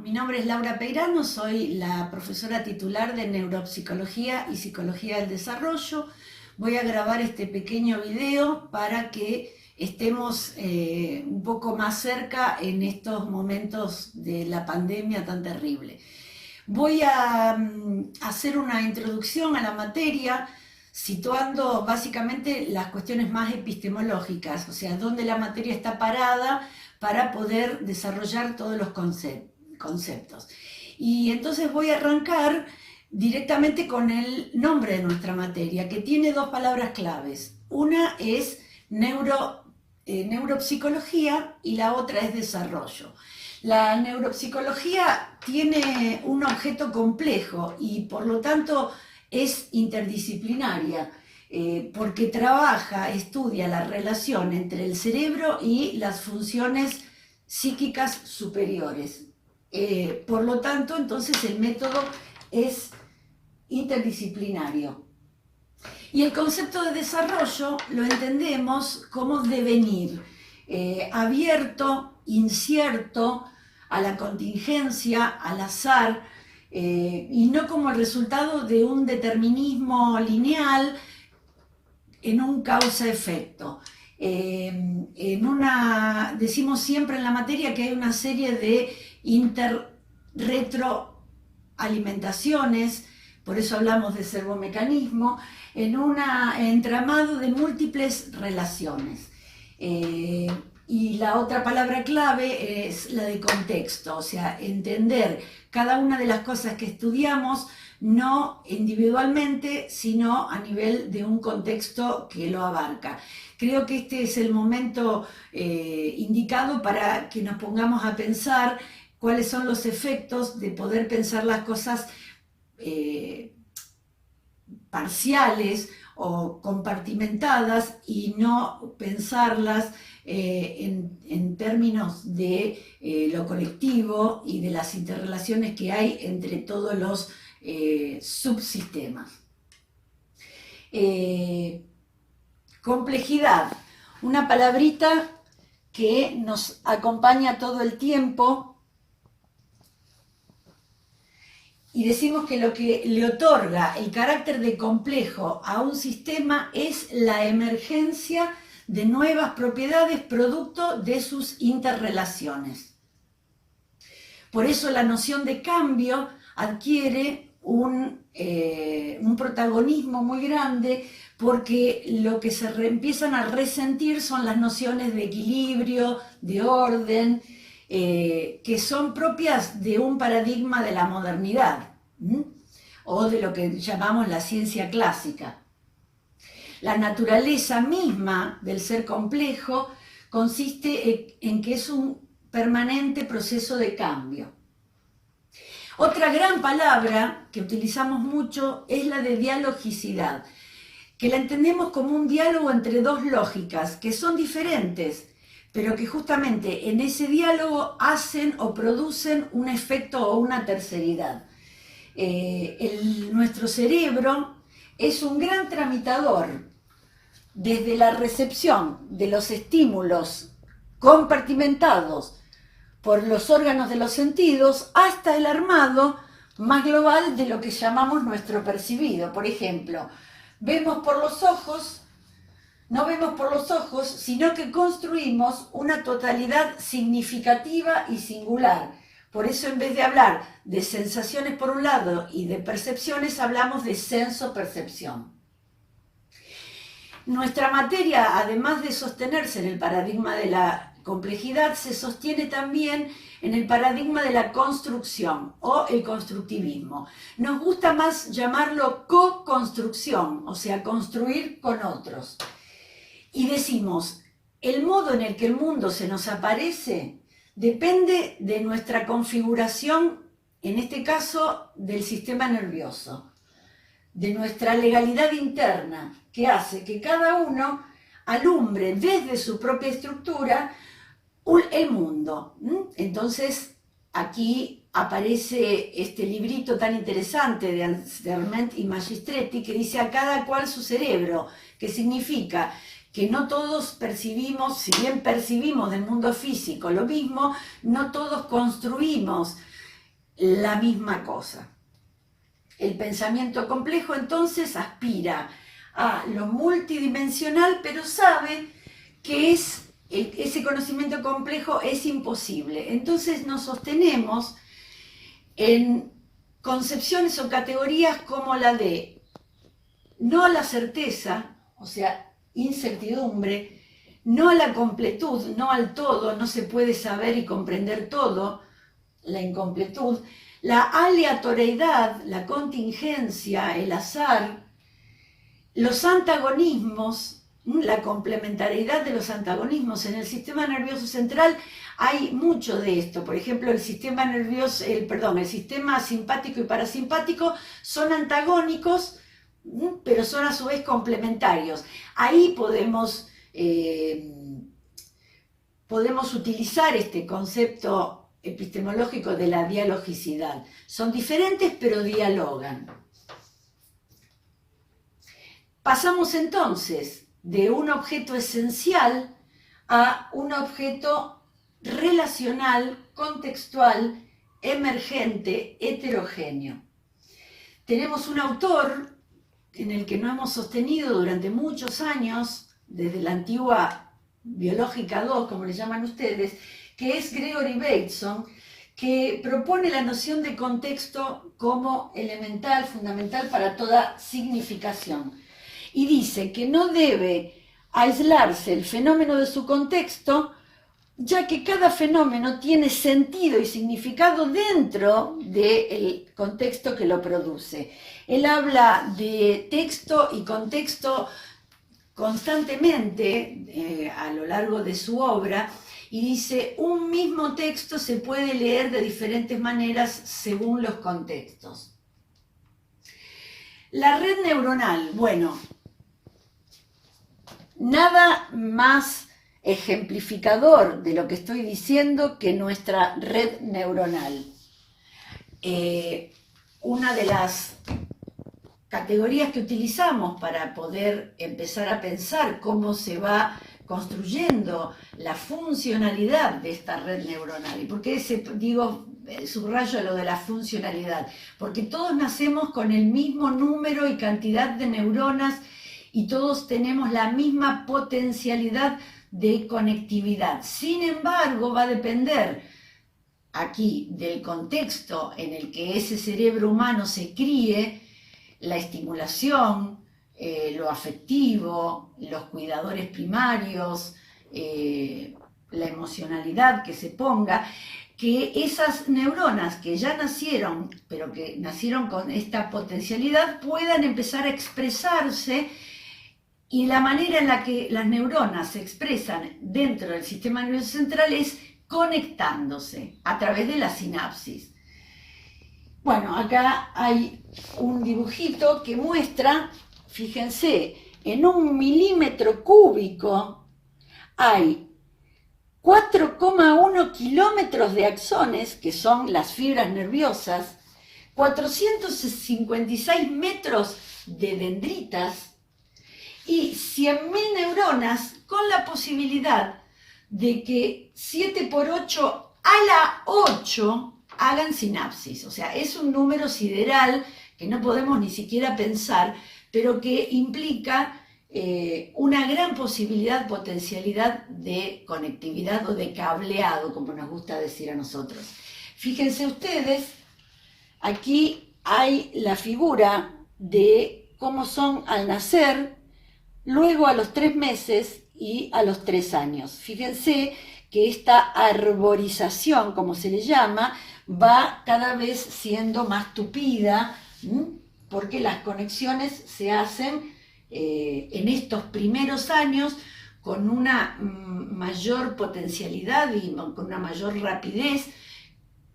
Mi nombre es Laura Peirano, soy la profesora titular de Neuropsicología y Psicología del Desarrollo. Voy a grabar este pequeño video para que estemos un poco más cerca en estos momentos de la pandemia tan terrible. Voy a hacer una introducción a la materia situando básicamente las cuestiones más epistemológicas, o sea, dónde la materia está parada para poder desarrollar todos los conceptos. Y entonces voy a arrancar directamente con el nombre de nuestra materia, que tiene dos palabras claves. Una es neuropsicología y la otra es desarrollo. La neuropsicología tiene un objeto complejo y por lo tanto es interdisciplinaria, porque estudia la relación entre el cerebro y las funciones psíquicas superiores. Por lo tanto, entonces el método es interdisciplinario. Y el concepto de desarrollo lo entendemos como devenir, abierto, incierto, a la contingencia, al azar, y no como el resultado de un determinismo lineal en un causa-efecto. Decimos siempre en la materia que hay una serie de retroalimentaciones, por eso hablamos de servomecanismo, en un entramado de múltiples relaciones. Y la otra palabra clave es la de contexto, o sea, entender cada una de las cosas que estudiamos, no individualmente, sino a nivel de un contexto que lo abarca. Creo que este es el momento indicado para que nos pongamos a pensar cuáles son los efectos de poder pensar las cosas parciales o compartimentadas y no pensarlas en términos de lo colectivo y de las interrelaciones que hay entre todos los subsistemas. Complejidad, una palabrita que nos acompaña todo el tiempo. Y decimos que lo que le otorga el carácter de complejo a un sistema es la emergencia de nuevas propiedades producto de sus interrelaciones. Por eso la noción de cambio adquiere un protagonismo muy grande, porque lo que empiezan a resentir son las nociones de equilibrio, de orden, que son propias de un paradigma de la modernidad, o de lo que llamamos la ciencia clásica. La naturaleza misma del ser complejo consiste en que es un permanente proceso de cambio. Otra gran palabra que utilizamos mucho es la de dialogicidad, que la entendemos como un diálogo entre dos lógicas que son diferentes, pero que justamente en ese diálogo hacen o producen un efecto o una terceridad. Nuestro cerebro es un gran tramitador desde la recepción de los estímulos compartimentados por los órganos de los sentidos hasta el armado más global de lo que llamamos nuestro percibido. Por ejemplo, vemos por los ojos. No vemos por los ojos, sino que construimos una totalidad significativa y singular. Por eso, en vez de hablar de sensaciones por un lado y de percepciones, hablamos de senso-percepción. Nuestra materia, además de sostenerse en el paradigma de la complejidad, se sostiene también en el paradigma de la construcción o el constructivismo. Nos gusta más llamarlo co-construcción, o sea, construir con otros. Y decimos, el modo en el que el mundo se nos aparece depende de nuestra configuración, en este caso del sistema nervioso, de nuestra legalidad interna, que hace que cada uno alumbre desde su propia estructura el mundo. Entonces, aquí aparece este librito tan interesante de Ansermet y Magistretti que dice a cada cual su cerebro, que significa que no todos percibimos, si bien percibimos del mundo físico lo mismo, no todos construimos la misma cosa. El pensamiento complejo entonces aspira a lo multidimensional, pero sabe que ese conocimiento complejo es imposible. Entonces nos sostenemos en concepciones o categorías como la de no a la certeza, o sea, incertidumbre, no a la completud, no al todo, no se puede saber y comprender todo, la incompletud, la aleatoriedad, la contingencia, el azar, los antagonismos, la complementariedad de los antagonismos. En el sistema nervioso central hay mucho de esto. Por ejemplo, el sistema simpático y parasimpático son antagónicos, pero son a su vez complementarios. Ahí podemos utilizar este concepto epistemológico de la dialogicidad. Son diferentes, pero dialogan. Pasamos entonces de un objeto esencial a un objeto relacional, contextual, emergente, heterogéneo. Tenemos un autor en el que nos hemos sostenido durante muchos años, desde la antigua Biológica 2, como le llaman ustedes, que es Gregory Bateson, que propone la noción de contexto como elemental, fundamental para toda significación. Y dice que no debe aislarse el fenómeno de su contexto, ya que cada fenómeno tiene sentido y significado dentro del contexto que lo produce. Él habla de texto y contexto constantemente a lo largo de su obra, y dice, un mismo texto se puede leer de diferentes maneras según los contextos. La red neuronal, bueno, nada más ejemplificador de lo que estoy diciendo que nuestra red neuronal. Una de las categorías que utilizamos para poder empezar a pensar cómo se va construyendo la funcionalidad de esta red neuronal. ¿Y por qué subrayo lo de la funcionalidad? Porque todos nacemos con el mismo número y cantidad de neuronas y todos tenemos la misma potencialidad de conectividad. Sin embargo, va a depender aquí del contexto en el que ese cerebro humano se críe, la estimulación, lo afectivo, los cuidadores primarios, la emocionalidad que se ponga, que esas neuronas que ya nacieron, pero que nacieron con esta potencialidad, puedan empezar a expresarse, y la manera en la que las neuronas se expresan dentro del sistema nervioso central es conectándose a través de la sinapsis. Bueno, acá hay un dibujito que muestra, fíjense, en 1 milímetro cúbico hay 4,1 kilómetros de axones, que son las fibras nerviosas, 456 metros de dendritas y 100.000 neuronas, con la posibilidad de que 7 por 8 a la 8 hagan sinapsis. O sea, es un número sideral que no podemos ni siquiera pensar, pero que implica una gran potencialidad de conectividad o de cableado, como nos gusta decir a nosotros. Fíjense ustedes, aquí hay la figura de cómo son al nacer, luego a los 3 meses y a los 3 años. Fíjense que esta arborización, como se le llama, va cada vez siendo más tupida, porque las conexiones se hacen en estos primeros años con una mayor potencialidad y con una mayor rapidez,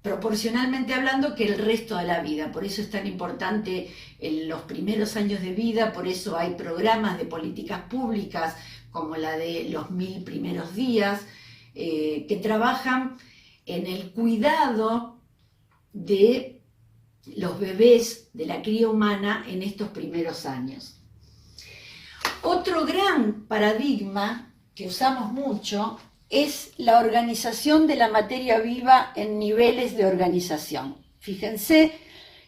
proporcionalmente hablando, que el resto de la vida. Por eso es tan importante en los primeros años de vida, por eso hay programas de políticas públicas como la de los 1000 primeros días, que trabajan en el cuidado de los bebés, de la cría humana en estos primeros años. Otro gran paradigma que usamos mucho es la organización de la materia viva en niveles de organización. Fíjense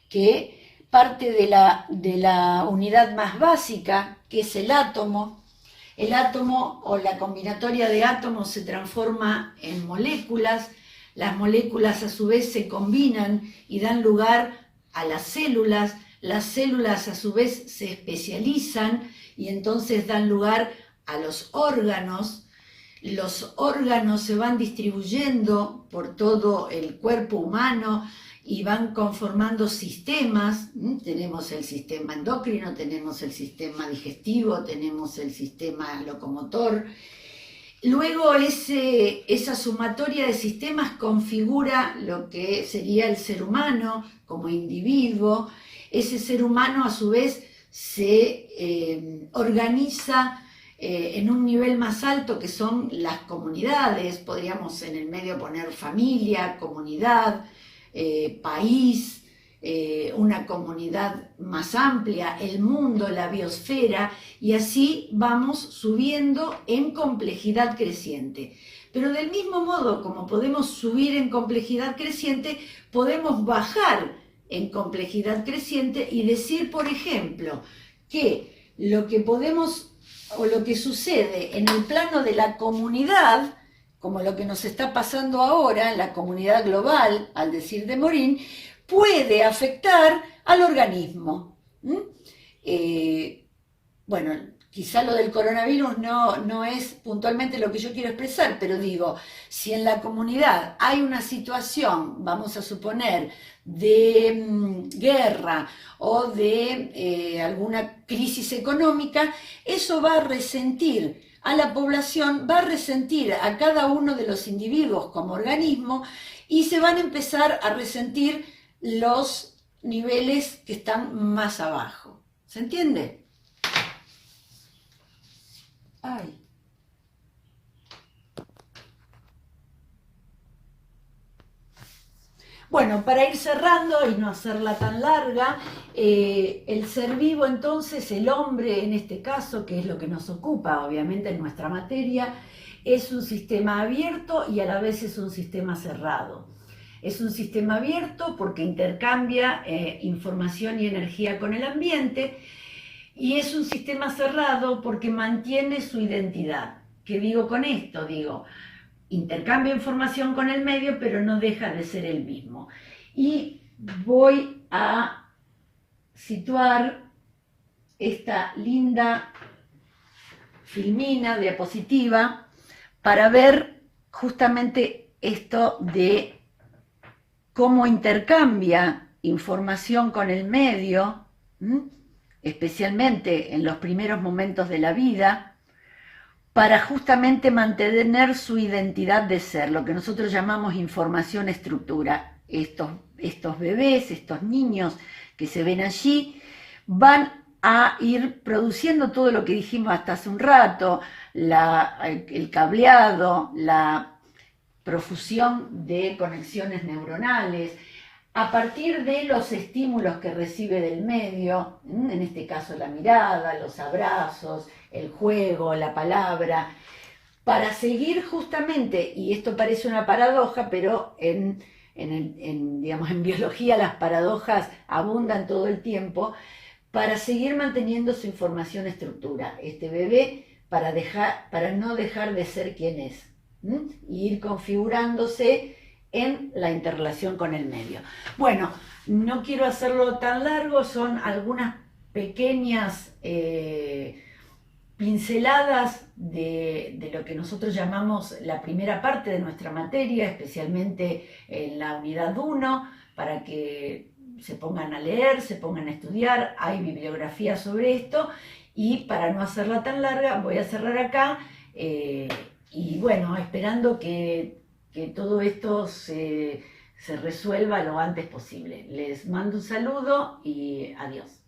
que parte de la unidad más básica, que es el átomo o la combinatoria de átomos se transforma en moléculas, las moléculas a su vez se combinan y dan lugar a las células a su vez se especializan y entonces dan lugar a los órganos se van distribuyendo por todo el cuerpo humano y van conformando sistemas. Tenemos el sistema endocrino, tenemos el sistema digestivo, tenemos el sistema locomotor. Luego esa sumatoria de sistemas configura lo que sería el ser humano como individuo. Ese ser humano a su vez se organiza en un nivel más alto que son las comunidades. Podríamos en el medio poner familia, comunidad, país, una comunidad más amplia, el mundo, la biosfera, y así vamos subiendo en complejidad creciente. Pero del mismo modo como podemos subir en complejidad creciente, podemos bajar en complejidad creciente y decir, por ejemplo, que lo que sucede en el plano de la comunidad, como lo que nos está pasando ahora en la comunidad global, al decir de Morin, puede afectar al organismo. Bueno, quizá lo del coronavirus no es puntualmente lo que yo quiero expresar, pero digo, si en la comunidad hay una situación, vamos a suponer, de guerra o de alguna crisis económica, eso va a resentir a la población, va a resentir a cada uno de los individuos como organismo y se van a empezar a resentir los niveles que están más abajo. ¿Se entiende? Ay. Bueno, para ir cerrando y no hacerla tan larga, el ser vivo entonces, el hombre en este caso, que es lo que nos ocupa obviamente en nuestra materia, es un sistema abierto y a la vez es un sistema cerrado. Es un sistema abierto porque intercambia información y energía con el ambiente, y es un sistema cerrado porque mantiene su identidad. ¿Qué digo con esto? Digo, intercambia información con el medio, pero no deja de ser el mismo. Y voy a situar esta linda filmina, diapositiva, para ver justamente esto de cómo intercambia información con el medio, especialmente en los primeros momentos de la vida, para justamente mantener su identidad de ser, lo que nosotros llamamos información estructura. Estos bebés, estos niños que se ven allí, van a ir produciendo todo lo que dijimos hasta hace un rato, el cableado, la profusión de conexiones neuronales, a partir de los estímulos que recibe del medio, en este caso la mirada, los abrazos, el juego, la palabra, para seguir justamente, y esto parece una paradoja, pero en biología las paradojas abundan todo el tiempo, para seguir manteniendo su información estructura, este bebé para no dejar de ser quien es, y ir configurándose en la interrelación con el medio. Bueno, no quiero hacerlo tan largo, son algunas pequeñas pinceladas de lo que nosotros llamamos la primera parte de nuestra materia, especialmente en la unidad 1, para que se pongan a leer, se pongan a estudiar, hay bibliografía sobre esto, y para no hacerla tan larga voy a cerrar acá, y bueno, esperando que todo esto se resuelva lo antes posible. Les mando un saludo y adiós.